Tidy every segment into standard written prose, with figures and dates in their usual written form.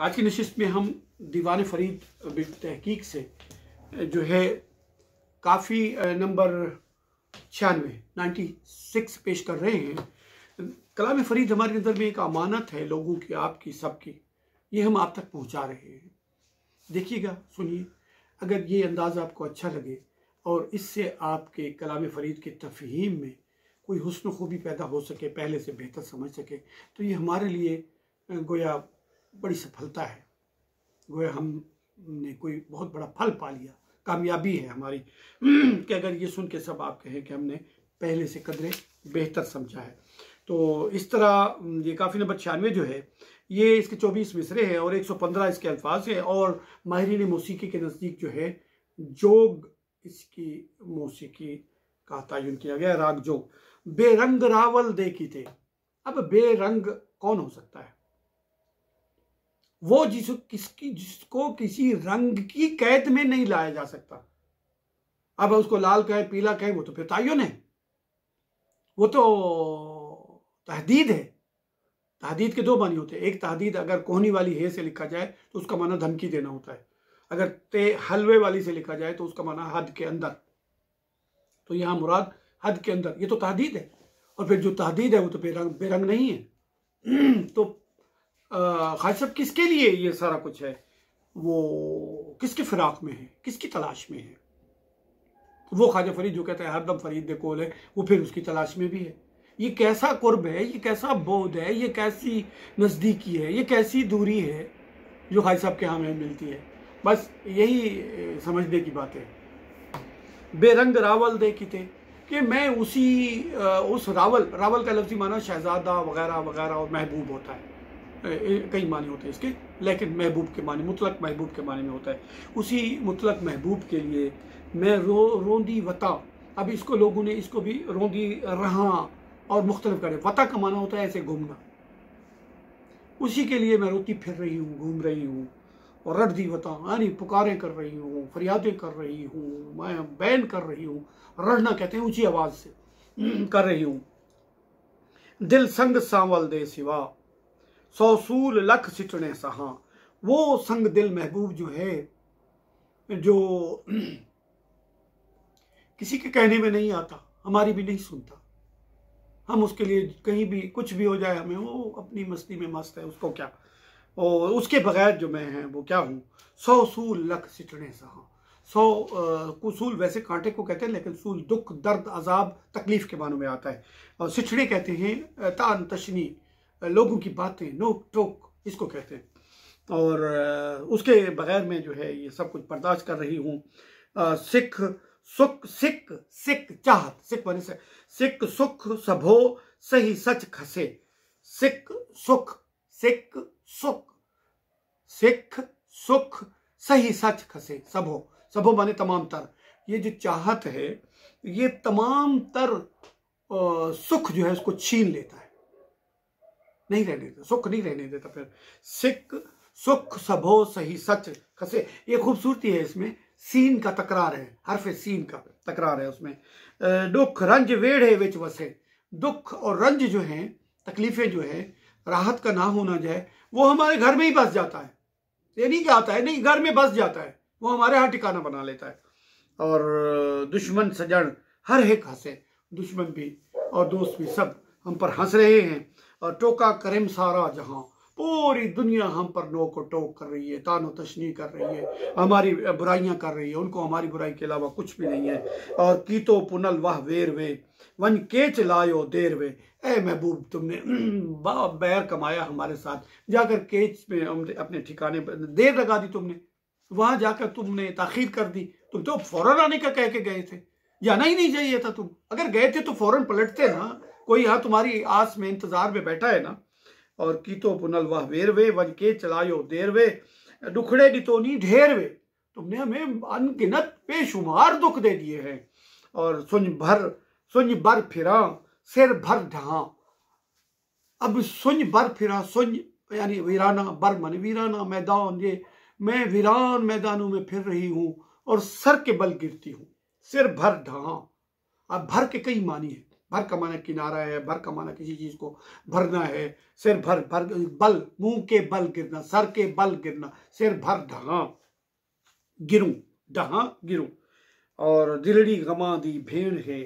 आज की नशिस्त में हम दीवान फरीद तहकीक से जो है काफ़ी नंबर 96 पेश कर रहे हैं। कलाम फरीद हमारे नज़र में एक अमानत है, लोगों की, आपकी, सबकी। ये हम आप तक पहुंचा रहे हैं। देखिएगा, सुनिए। अगर ये अंदाज़ आपको अच्छा लगे और इससे आपके कलाम फरीद के तफहीम में कोई हुस्न खूबी पैदा हो सके, पहले से बेहतर समझ सके, तो ये हमारे लिए गोया बड़ी सफलता है। गोया हमने कोई बहुत बड़ा फल पा लिया, कामयाबी है हमारी कि अगर ये सुन के सब आप कहें कि हमने पहले से कदरे बेहतर समझा है। तो इस तरह ये काफ़ी नंबर 96 जो है, ये इसके 24 मिसरे हैं और 115 इसके अल्फाज हैं। और माहिरीन मौसीकी के नज़दीक जो है जोग, इसकी मौसीकी का तयन किया गया, राग जोग। बेरंग रावल देखी थे। अब बेरंग कौन हो सकता है? वो जिसको किसी रंग की कैद में नहीं लाया जा सकता। अब उसको लाल कहे, पीला कहे, वो तो फिर तयन है, वो तो तहदीद है। तहदीद के दो मानी होते हैं। एक तहदीद अगर कोहनी वाली हे से लिखा जाए तो उसका माना धमकी देना होता है। अगर ते हलवे वाली से लिखा जाए तो उसका माना हद के अंदर। तो यहां मुराद हद के अंदर, ये तो तहदीद है। और फिर जो तहदीद है वो तो बेरंग नहीं है। तो खालिद साहब किसके लिए ये सारा कुछ है? वो किसके फिराक में है, किसकी तलाश में है? वो ख्वाजा फरीद जो कहता है हरदम फरीद दे कोल है, वो फिर उसकी तलाश में भी है। ये कैसा कुर्ब है, ये कैसा बोध है, ये कैसी नज़दीकी है, ये कैसी दूरी है जो खालिद साहब के यहाँ हमें मिलती है। बस यही समझने की बात है। बेरंग रावल देखी थे कि मैं उस रावल का लफ्ज़ी माना शहजादा वगैरह वगैरह और महबूब होता है। कई माने होते हैं इसके, लेकिन महबूब के माने, मुतलक महबूब के माने में होता है। उसी मुतलक महबूब के लिए मैं रोंदी वता। अब इसको लोगों ने इसको भी रोंदी रहा और मुख्तलिफ करे। वता का माना होता है ऐसे घूमना। उसी के लिए मैं रोती फिर रही हूँ, घूम रही हूँ। और रट दी वता यानी पुकारें कर रही हूँ, फरियादें कर रही हूँ, मैं बैन कर रही हूँ। रड़ना कहते हैं ऊंची आवाज से कर रही हूँ। दिल संग सांवल दे सिवा 100 सूल लख सिटने सहा। वो संग दिल महबूब जो है, जो किसी के कहने में नहीं आता, हमारी भी नहीं सुनता। हम उसके लिए कहीं भी कुछ भी हो जाए, हमें वो अपनी मस्ती में मस्त है, उसको क्या। और उसके बगैर जो मैं है वो क्या हूँ। 100 सूल लख सिटने सहा। 100 सूल वैसे कांटे को कहते हैं, लेकिन सूल दुख, दर्द, अजाब, तकलीफ के मानों में आता है। और सिटने कहते हैं तान तशनी, लोगों की बातें, नोक टोक, इसको कहते हैं। और उसके बगैर में जो है ये सब कुछ बर्दाश्त कर रही हूँ। सिख सुख, सिख चाहत, सिख बने से सिख सुख सबो सही सच खसे। सिख सुख, सिख सुख, सिख सुख सही सच खसे। सबो माने तमाम तर। ये जो चाहत है, ये तमाम तर सुख जो है उसको छीन लेता है, नहीं रहने देता, सुख नहीं रहने देता। फिर सिख सुख सबो सही सच खसे। ये खूबसूरती है इसमें, सीन का तकरार है, हरफ सीन का तकरार है उसमें। दुख रंज वेढ़े विच वसे। दुख और रंज जो हैं, तकलीफें जो है, राहत का ना होना जाए, वो हमारे घर में ही बस जाता है। ये नहीं क्या आता है, नहीं, घर में बस जाता है, वो हमारे यहाँ ठिकाना बना लेता है। और दुश्मन सजन हर एक हंसे। दुश्मन भी और दोस्त भी सब हम पर हंस रहे हैं। और टोका करेम सारा जहां, पूरी दुनिया हम पर नोक और टोक कर रही है, तानो तशनी कर रही है, हमारी बुराइयां कर रही है। उनको हमारी बुराई के अलावा कुछ भी नहीं है। और कीतो पुनल वाह वेर वे वन केच लायो देर वे। ए महबूब, तुमने बैर कमाया हमारे साथ, जाकर केच में अपने ठिकाने पर देर लगा दी तुमने, वहां जाकर तुमने ताखीर कर दी। तुम तो फौरन आने का कह के गए थे, जाना ही नहीं चाहिए था। तुम अगर गए थे तो फौरन पलटते ना, कोई यहाँ तुम्हारी आस में इंतजार में बैठा है ना। और कीतो पुनल वाह वेर वे वन के चलायो देर वे दुखड़े डितोनी ढेर वे। तुमने हमें अनगिनत बेशुमार दुख दे दिए हैं। और सुंज बर फिरा सिर भर ढहा। अब सुंज बर फिरा, सुंज यानी वीराना, बर माने वीराना मैदान। ये मैं वीरान मैदानों में फिर रही हूँ और सर के बल गिरती हूँ। सिर भर ढहा। अब भर के कई मानी है। भर का माना किनारा है, भर का माना किसी चीज को भरना है। सिर भर भर बल, मुंह के बल गिरना, सर के बल गिरना, सिर भर ढहा गिरूं, ढहा गिरूं। और दिलड़ी गमा दी भेड़ है,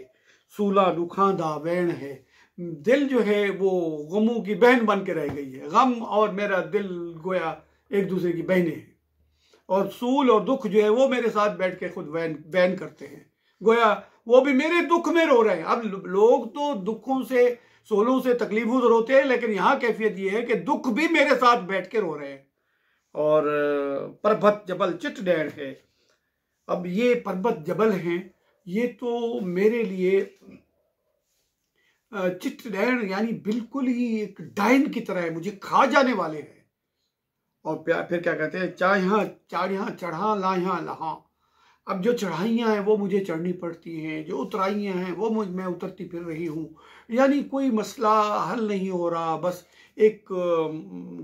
सूला दुखांदा वैन है। दिल जो है वो गमों की बहन बन के रह गई है। गम और मेरा दिल गोया एक दूसरे की बहनें हैं, और सूल और दुख जो है वो मेरे साथ बैठ के खुद वैन करते हैं। गोया वो भी मेरे दुख में रो रहे हैं। अब लोग तो दुखों से, सोलों से, तकलीफों से रोते हैं, लेकिन यहाँ कैफियत ये है कि दुख भी मेरे साथ बैठ के रो रहे हैं। और पर्वत जबल चिट डैन है। अब ये पर्वत जबल हैं, ये तो मेरे लिए चिट डैन यानी बिल्कुल ही एक डायन की तरह है, मुझे खा जाने वाले हैं। और फिर क्या कहते हैं, चाढ़ियाँ चढ़ा लाहियाँ लहा। अब जो चढ़ाइयाँ हैं वो मुझे चढ़नी पड़ती हैं, जो उतराइयाँ हैं वो मैं उतरती फिर रही हूँ। यानी कोई मसला हल नहीं हो रहा, बस एक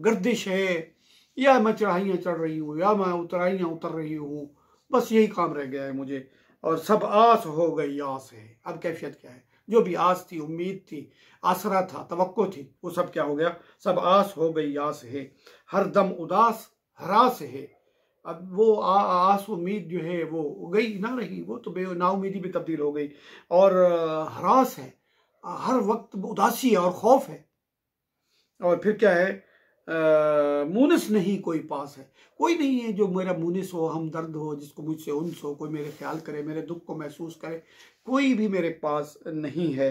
गर्दिश है, या मैं चढ़ाइयाँ चढ़ रही हूँ या मैं उतराइयाँ उतर रही हूँ, बस यही काम रह गया है मुझे। और सब आस हो गई आस है। अब कैफियत क्या है, जो भी आस थी, उम्मीद थी, आसरा था, तवक्को थी, वो सब क्या हो गया, सब आस हो गई आस है। हर दम उदास हरास है। अब वो आस उम्मीद जो है वो गई ना रही, वो तो नाउमीदी में तब्दील हो गई। और हरास है, हर वक्त उदासी और खौफ है। और फिर क्या है, मुनिस नहीं कोई पास है, कोई नहीं है जो मेरा मुनिस हो, हमदर्द हो, जिसको मुझसे उन्स हो, कोई मेरे ख्याल करे, मेरे दुख को महसूस करे, कोई भी मेरे पास नहीं है।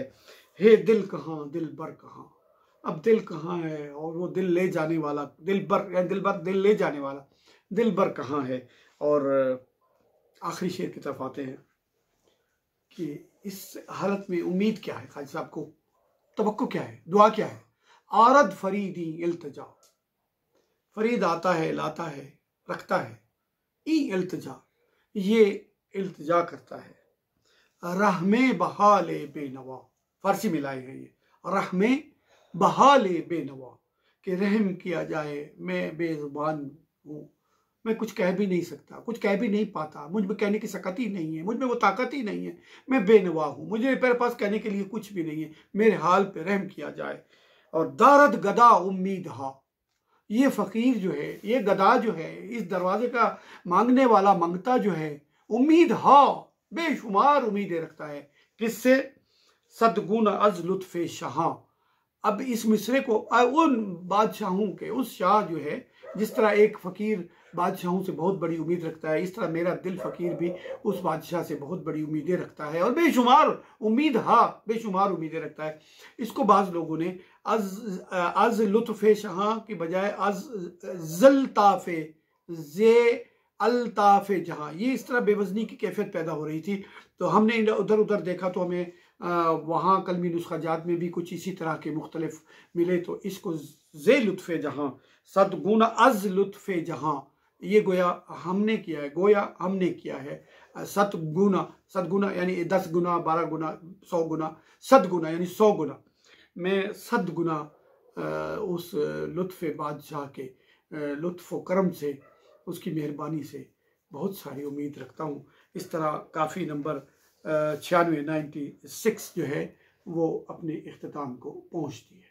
हे दिल कहाँ, दिल बर कहाँ। अब दिल कहाँ है, और वो दिल ले जाने वाला, दिल बर दिल ले जाने वाला, दिल बर कहाँ है। और आखिरी शेर की तरफ आते हैं कि इस हालत में उम्मीद क्या है, खाजी साहब को तवक्को क्या है, दुआ क्या है। आरद फरीदी इल्तिजा, फरीद आता है, लाता है, रखता है। ई इल्तिजा, ये इल्तिजा करता है। रहमे बहाले बेनवा, फारसी मिलाई है ये, रहमे बहाले बेनवा, कि रहम किया जाए, मैं बेजुबान हूँ, मैं कुछ कह भी नहीं सकता, कुछ कह भी नहीं पाता, मुझ में कहने की सकत ही नहीं है, मुझ में वो ताकत ही नहीं है, मैं बेनवा हूँ, मुझे मेरे पास कहने के लिए कुछ भी नहीं है, मेरे हाल पे रहम किया जाए। और दारद गदा उम्मीद हा, ये फकीर जो है, ये गदा जो है, इस दरवाजे का मांगने वाला मंगता जो है, उम्मीद हा, बेशुमार उम्मीदें रखता है। किससे, सदगुन अज लुत्फे शाह। अब इस मिसरे को उन बादशाहों के, उस शाह जो है, जिस तरह एक फकीर बादशाहों से बहुत बड़ी उम्मीद रखता है, इस तरह मेरा दिल फकीर भी उस बादशाह से बहुत बड़ी उम्मीदें रखता है। और बेशुमार उम्मीद, हाँ बेशुमार उम्मीदें रखता है। इसको बाज़ लोगों ने अज लुत्फ़े शाह की बजाय अज ज़ल्ताफ़े जे अल्ताफ़े जहाँ, ये इस तरह बेवजनी की कैफियत पैदा हो रही थी। तो हमने उधर उधर देखा तो हमें वहाँ कलमी नुस्खाजात में भी कुछ इसी तरह के मुख्तलिफ मिले। तो इसको जे लुत्फ़े जहाँ, सदगुना अज लुत्फ़े जहाँ, ये गोया हमने किया है, गोया हमने किया है। सतगुना, सदगुना यानी 10 गुना, 12 गुना, 100 गुना, सदगुना यानी 100 गुना। मैं सदगुना उस लुत्फ़े बादशाह के लुत्फ़ व करम से, उसकी मेहरबानी से बहुत सारी उम्मीद रखता हूँ। इस तरह काफ़ी नंबर 96 96 जो है वो अपने इख्तिताम को पहुँचती है।